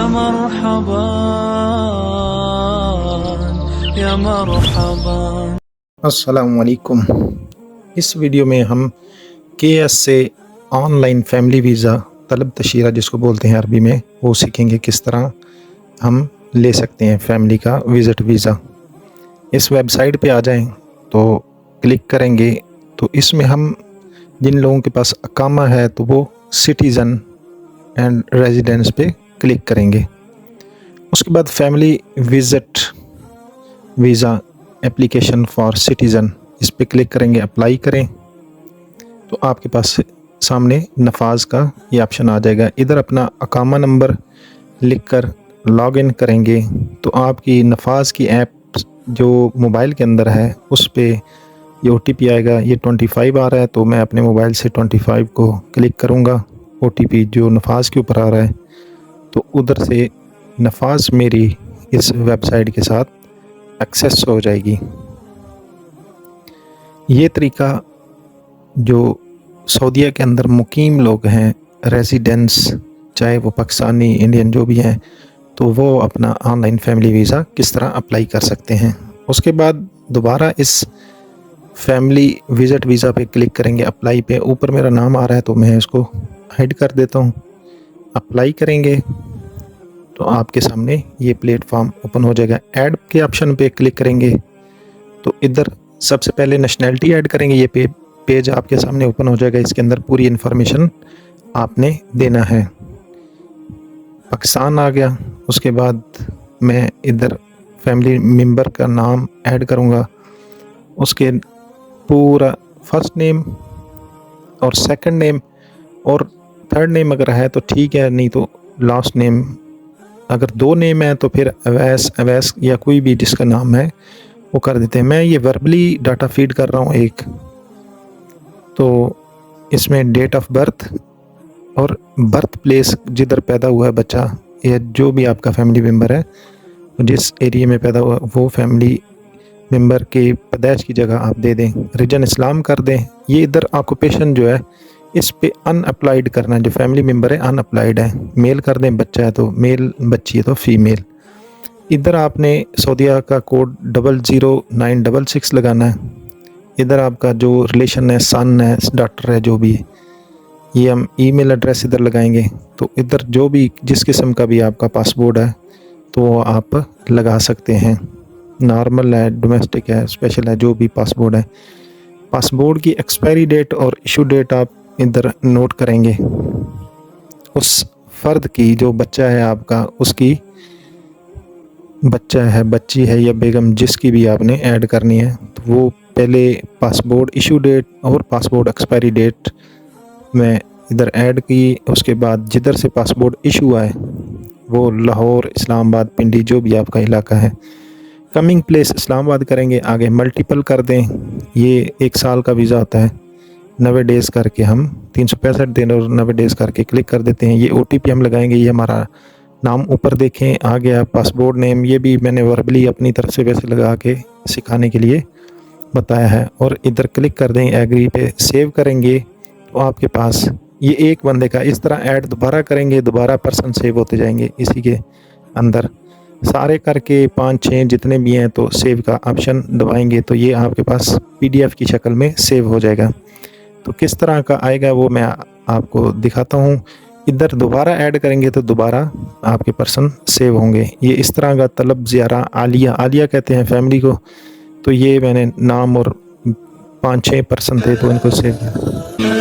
मरहबा या मरहबा। अस्सलामुअलैकुम। इस वीडियो में हम KS से ऑनलाइन फैमिली वीज़ा तलब तशीरा जिसको बोलते हैं अरबी में, वो सीखेंगे किस तरह हम ले सकते हैं फैमिली का विज़िट वीज़ा। इस वेबसाइट पे आ जाएं तो क्लिक करेंगे तो इसमें हम जिन लोगों के पास अकामा है तो वो सिटीज़न एंड रेजिडेंस पे क्लिक करेंगे। उसके बाद family visit visa application for citizen इस पे क्लिक करेंगे, अप्लाई करें तो आपके पास सामने नफाज का ये ऑप्शन आ जाएगा। इधर अपना अकामा नंबर लिखकर लॉगिन करेंगे तो आपकी नफाज की ऐप जो मोबाइल के अंदर है उस पे ये OTP आएगा। ये 25 आ रहा है तो मैं अपने मोबाइल से 25 को क्लिक करूँगा। OTP जो नफाज के ऊपर आ रहा है तो उधर से नफाज मेरी इस वेबसाइट के साथ एक्सेस हो जाएगी। ये तरीका जो सऊदीया के अंदर मुकीम लोग हैं, रेजिडेंस, चाहे वो पाकिस्तानी, इंडियन जो भी हैं, तो वो अपना ऑनलाइन फैमिली वीज़ा किस तरह अप्लाई कर सकते हैं। उसके बाद दोबारा इस फैमिली विज़िट वीज़ा पे क्लिक करेंगे, अप्लाई पे। ऊपर मेरा नाम आ रहा है तो मैं इसको हाइड कर देता हूँ। अप्लाई करेंगे तो आपके सामने ये प्लेटफॉर्म ओपन हो जाएगा। ऐड के ऑप्शन पे क्लिक करेंगे तो इधर सबसे पहले नेशनैलिटी ऐड करेंगे। ये पेज आपके सामने ओपन हो जाएगा। इसके अंदर पूरी इन्फॉर्मेशन आपने देना है। पाकिस्तान आ गया। उसके बाद मैं इधर फैमिली मेम्बर का नाम ऐड करूँगा। उसके पूरा फर्स्ट नेम और सेकंड नेम और थर्ड नेम अगर है तो ठीक है, नहीं तो लास्ट नेम। अगर 2 नेम है तो फिर अवैस या कोई भी जिसका नाम है वो कर देते हैं। मैं ये वर्बली डाटा फीड कर रहा हूँ एक, तो इसमें डेट ऑफ बर्थ और बर्थ प्लेस जिधर पैदा हुआ है बच्चा या जो भी आपका फैमिली मेम्बर है, जिस एरिया में पैदा हुआ वो फैमिली मेम्बर के पैदाइश की जगह आप दे दें। रीजन इस्लाम कर दें। ये इधर ऑक्यूपेशन जो है इस पे अनअप्लाइड करना है। जो फैमिली मेम्बर है अनअप्लाइड है, मेल कर दें। बच्चा है तो मेल, बच्ची है तो फीमेल। इधर आपने सऊदीया का कोड 00966 लगाना है। इधर आपका जो रिलेशन है, सन है, डॉटर है, जो भी है, ये हम ईमेल एड्रेस इधर लगाएंगे। तो इधर जो भी जिस किस्म का भी आपका पासपोर्ट है तो वो आप लगा सकते हैं। नॉर्मल है, डोमेस्टिक है, स्पेशल है, जो भी पासपोर्ट है। पासपोर्ट की एक्सपायरी डेट और इशू डेट आप इधर नोट करेंगे। उस फ़र्द की जो बच्चा है आपका, उसकी बच्चा है, बच्ची है या बेगम, जिसकी भी आपने ऐड करनी है तो वो पहले पासपोर्ट इशू डेट और पासपोर्ट एक्सपायरी डेट में इधर ऐड की। उसके बाद जिधर से पासपोर्ट इशू आए वो लाहौर, इस्लामाबाद, पिंडी, जो भी आपका इलाका है। कमिंग प्लेस इस्लामाबाद करेंगे। आगे मल्टीपल कर दें। ये 1 साल का वीज़ा होता है। 90 डेज़ करके हम 365 दिन और 90 डेज़ करके क्लिक कर देते हैं। ये OTP हम लगाएंगे। ये हमारा नाम ऊपर देखें आ गया, पासपोर्ट नेम। ये भी मैंने वर्बली अपनी तरफ से वैसे लगा के सिखाने के लिए बताया है। और इधर क्लिक कर दें, एग्री पे सेव करेंगे तो आपके पास ये एक बंदे का इस तरह ऐड दोबारा करेंगे, दोबारा पर्सन सेव होते जाएंगे इसी के अंदर। सारे करके 5-6 जितने भी हैं तो सेव का ऑप्शन दबाएंगे तो ये आपके पास PDF की शक्ल में सेव हो जाएगा। तो किस तरह का आएगा वो मैं आपको दिखाता हूँ। इधर दोबारा ऐड करेंगे तो दोबारा आपके पर्सन सेव होंगे। ये इस तरह का तलब ज़ियारा आलिया कहते हैं फैमिली को। तो ये मैंने नाम और 5-6 पर्सन थे तो इनको सेव किया।